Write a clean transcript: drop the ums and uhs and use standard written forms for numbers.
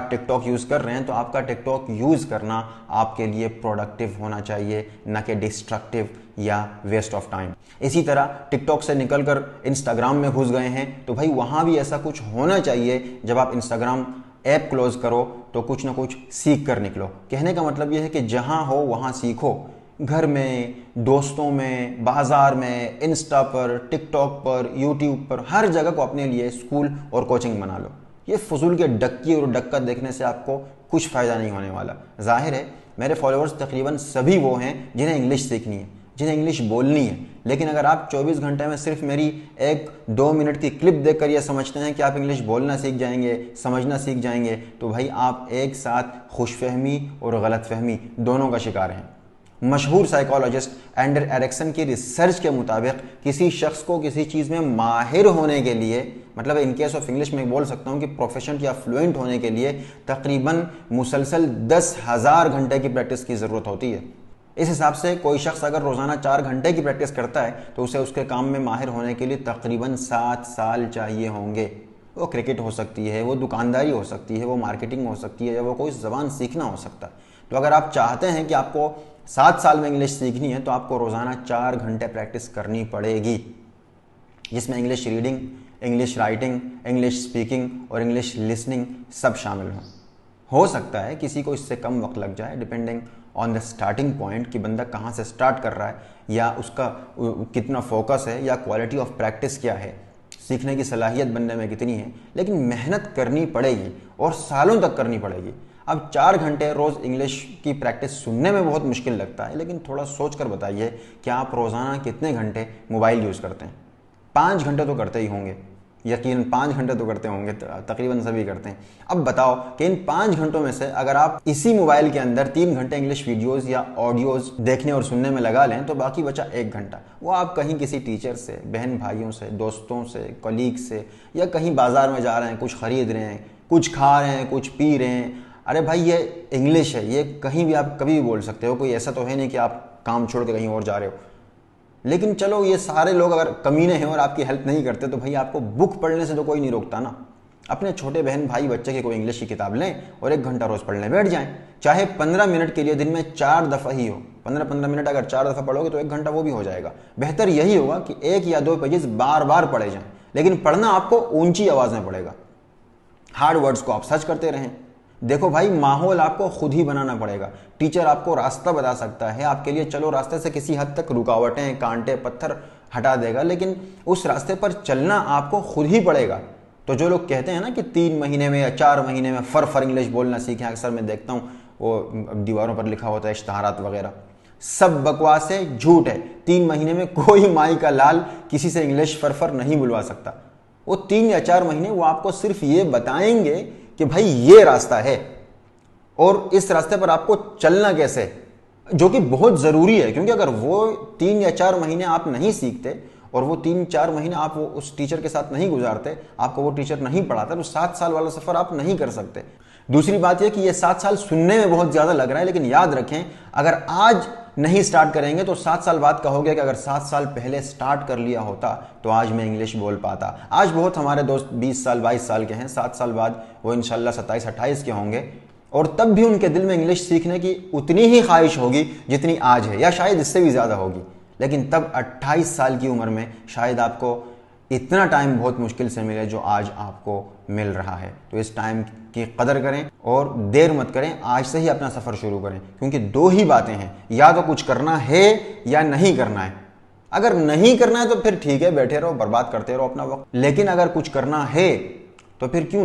TikTok use कर रहे हैं तो आपका टिकटॉक यूज़ करना आपके लिए प्रोडक्टिव होना चाहिए, ना कि डिस्ट्रक्टिव या वेस्ट ऑफ टाइम। इसी तरह टिकटॉक से निकलकर इंस्टाग्राम में घुस गए हैं तो भाई वहाँ भी ऐसा कुछ होना चाहिए, जब आप इंस्टाग्राम ऐप क्लोज करो तो कुछ ना कुछ सीख कर निकलो। कहने का मतलब यह है कि जहाँ हो वहाँ सीखो, घर में, दोस्तों में, बाजार में, इंस्टा पर, टिकटॉक पर, यूट्यूब पर, हर जगह को अपने लिए स्कूल और कोचिंग बना लो। ये फजूल के डक्की और डक्का देखने से आपको कुछ फ़ायदा नहीं होने वाला। जाहिर है मेरे फॉलोअर्स तकरीबन सभी वो हैं जिन्हें इंग्लिश सीखनी है, जिन्हें इंग्लिश बोलनी है, लेकिन अगर आप 24 घंटे में सिर्फ मेरी 1-2 मिनट की क्लिप देखकर यह समझते हैं कि आप इंग्लिश बोलना सीख जाएंगे, समझना सीख जाएंगे, तो भाई आप एक साथ खुशफहमी और गलतफहमी दोनों का शिकार हैं। मशहूर साइकोलॉजिस्ट एंडर एरिक्सन की रिसर्च के मुताबिक किसी शख्स को किसी चीज़ में माहिर होने के लिए, मतलब इन केस ऑफ इंग्लिश में बोल सकता हूँ कि प्रोफेशनल या फ्लुएंट होने के लिए तकरीबन मुसलसल 10,000 घंटे की प्रैक्टिस की ज़रूरत होती है। इस हिसाब से कोई शख्स अगर रोज़ाना 4 घंटे की प्रैक्टिस करता है तो उसे उसके काम में माहिर होने के लिए तकरीबन 7 साल चाहिए होंगे। वो क्रिकेट हो सकती है, वो दुकानदारी हो सकती है, वो मार्केटिंग हो सकती है, या वो कोई ज़बान सीखना हो सकता है। तो अगर आप चाहते हैं कि आपको 7 साल में इंग्लिश सीखनी है तो आपको रोज़ाना 4 घंटे प्रैक्टिस करनी पड़ेगी, जिसमें English reading, English writing, English speaking और इंग्लिश लिसनिंग सब शामिल हों। हो सकता है किसी को इससे कम वक्त लग जाए, depending on the starting point, कि बंदा कहाँ से स्टार्ट कर रहा है, या उसका कितना फोकस है, या क्वालिटी ऑफ प्रैक्टिस क्या है, सीखने की सलाहियत बनने में कितनी है। लेकिन मेहनत करनी पड़ेगी और सालों तक करनी पड़ेगी। अब 4 घंटे रोज़ इंग्लिश की प्रैक्टिस सुनने में बहुत मुश्किल लगता है, लेकिन थोड़ा सोच कर बताइए कि आप रोज़ाना कितने घंटे मोबाइल यूज़ करते हैं। 5 घंटे तो करते ही होंगे, यकीन 5 घंटे तो करते होंगे, तकरीबन सभी करते हैं। अब बताओ कि इन 5 घंटों में से अगर आप इसी मोबाइल के अंदर 3 घंटे इंग्लिश वीडियोस या ऑडियोज देखने और सुनने में लगा लें तो बाकी बचा 1 घंटा, वो आप कहीं किसी टीचर से, बहन भाइयों से, दोस्तों से, कलीग से, या कहीं बाजार में जा रहे हैं, कुछ खरीद रहे हैं, कुछ खा रहे हैं, कुछ पी रहे हैं। अरे भाई ये इंग्लिश है, ये कहीं भी आप कभी भी बोल सकते हो, कोई ऐसा तो है नहीं कि आप काम छोड़ के कहीं और जा रहे हो। लेकिन चलो ये सारे लोग अगर कमीने हैं और आपकी हेल्प नहीं करते तो भाई आपको बुक पढ़ने से तो कोई नहीं रोकता ना। अपने छोटे बहन भाई बच्चे की कोई इंग्लिश की किताब लें और 1 घंटा रोज़ पढ़ने बैठ जाएं, चाहे 15 मिनट के लिए, दिन में 4 दफ़ा ही हो। 15-15 मिनट अगर 4 दफ़ा पढ़ोगे तो 1 घंटा वो भी हो जाएगा। बेहतर यही होगा कि 1 या 2 पेजेस बार बार पढ़े जाएं, लेकिन पढ़ना आपको ऊंची आवाज़ में पड़ेगा। हार्ड वर्ड्स को आप सर्च करते रहें। देखो भाई, माहौल आपको खुद ही बनाना पड़ेगा। टीचर आपको रास्ता बता सकता है, आपके लिए चलो रास्ते से किसी हद तक रुकावटें, कांटे, पत्थर हटा देगा, लेकिन उस रास्ते पर चलना आपको खुद ही पड़ेगा। तो जो लोग कहते हैं ना कि 3 महीने में या 4 महीने में फर इंग्लिश बोलना सीखें, अक्सर मैं देखता हूँ वो दीवारों पर लिखा होता है इश्तहारात वगैरह, सब बकवास है, झूठ है। 3 महीने में कोई माई का लाल किसी से इंग्लिश फर नहीं बुलवा सकता। वो 3 या 4 महीने वो आपको सिर्फ ये बताएंगे कि भाई ये रास्ता है और इस रास्ते पर आपको चलना कैसे, जो कि बहुत ज़रूरी है। क्योंकि अगर वो 3 या 4 महीने आप नहीं सीखते और वो 3-4 महीने आप वो उस टीचर के साथ नहीं गुजारते, आपको वो टीचर नहीं पढ़ाता, तो 7 साल वाला सफ़र आप नहीं कर सकते। दूसरी बात यह कि ये 7 साल सुनने में बहुत ज़्यादा लग रहा है, लेकिन याद रखें अगर आज नहीं स्टार्ट करेंगे तो 7 साल बाद कहोगे कि अगर 7 साल पहले स्टार्ट कर लिया होता तो आज मैं इंग्लिश बोल पाता। आज बहुत हमारे दोस्त 20 साल 22 साल के हैं, 7 साल बाद वो इंशाल्लाह 27-28 के होंगे और तब भी उनके दिल में इंग्लिश सीखने की उतनी ही ख्वाहिश होगी जितनी आज है, या शायद इससे भी ज़्यादा होगी। लेकिन तब 28 साल की उम्र में शायद आपको इतना टाइम बहुत मुश्किल से मिले जो आज आपको मिल रहा है। तो इस टाइम की कदर करें और देर मत करें, आज से ही अपना सफ़र शुरू करें। क्योंकि 2 ही बातें हैं, या तो कुछ करना है या नहीं करना है। अगर नहीं करना है तो फिर ठीक है, बैठे रहो, बर्बाद करते रहो अपना वक्त। लेकिन अगर कुछ करना है तो फिर क्यों ना